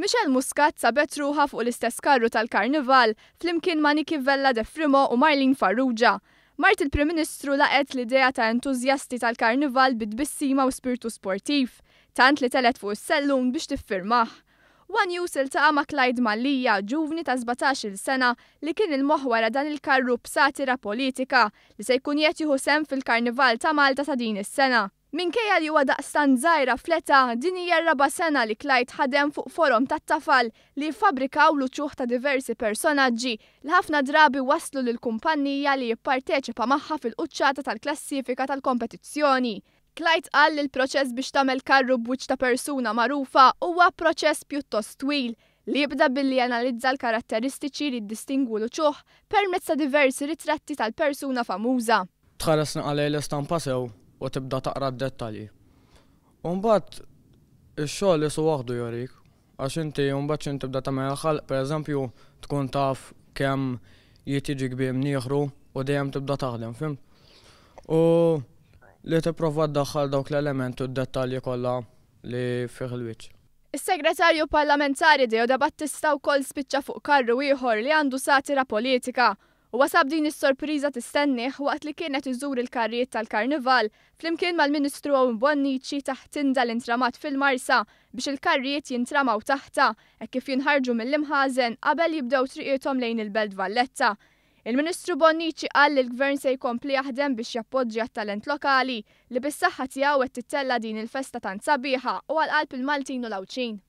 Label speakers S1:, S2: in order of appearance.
S1: Michelle Muscat sabet ruħa fuq l-istess karru tal-Karnival flimkien ma' Nicky Vella de Frimo u Marlene Farrugia. Mart il-Prim Ministru laqet l-idea ta' entużjasti tal-Karnival bid-bissima u spiritu sportiv, tant li telet fuq is-sellun biex tiffirmaħ. One News iltaqa' ma' Clyde Mallija, ġuvni ta' 17-il sena li kien il-moħħ wara dan il-karru b'satira politika li se jkun qed jieħu sehem fil-Karnival ta' Malta ta' din is-sena. Minkejja li huwa daqstant żgħira fleta, din hija r-raba' sena li Clyde ħadem fuq forum tat-tafal li jfabbrikaw l-uċuħ ta' diversi personaġġi li ħafna drabi waslu lill-kumpanija li jipparteċipa magħha fil-quċċata tal-klassifika tal-kompetizzjoni. Clyde qal li l-proċess biex tagħmel karru b'wiċċ ta' persuna magħrufa huwa proċess pjuttost twil li jibda billi analizza l-karatteristiċi li ddistingwu l-uċuħ permezz ta' diversi ritratti tal-persuna famuża.
S2: Tħares naqalej l-istampa sew u tibda taqra d-dettalji. Mbagħad ix-xogħol isu waħdu jorik, għax inti mbagħad tibda tagħmel ħalq pereżempju tkun taf kemm jitiġi kbiem nieħru u dejjem tibda taħdem, fim? U li tipprova ddaħħal dawk l-elementi u d-dettalji kollha li fih il-wiċċ.
S1: Is-Segretarju Parlamentari Deoda Battista wkoll spiċċa fuq karru ieħor li għandu satira politika. U wasab din is-sorpriża tistennih waqt li kienet iżur il-karrijiet tal-Karnival flimkien mal-Ministru Owen Bonnici taħt l-intramat fil-Marsa biex il-karrijiet jintramaw taħta hekk kif jinħarġu mill-imħażen qabel jibdew triqithom lejn il-Belt Valletta. Il-Ministru Bonnici qal li l-Gvern se jkompli jaħdem biex jappoġġja t-talent lokali li bis-saħħa tiegħu qed tittella din il-festa tant sabiħa u għall-qalb il-Maltin u l-Awċin.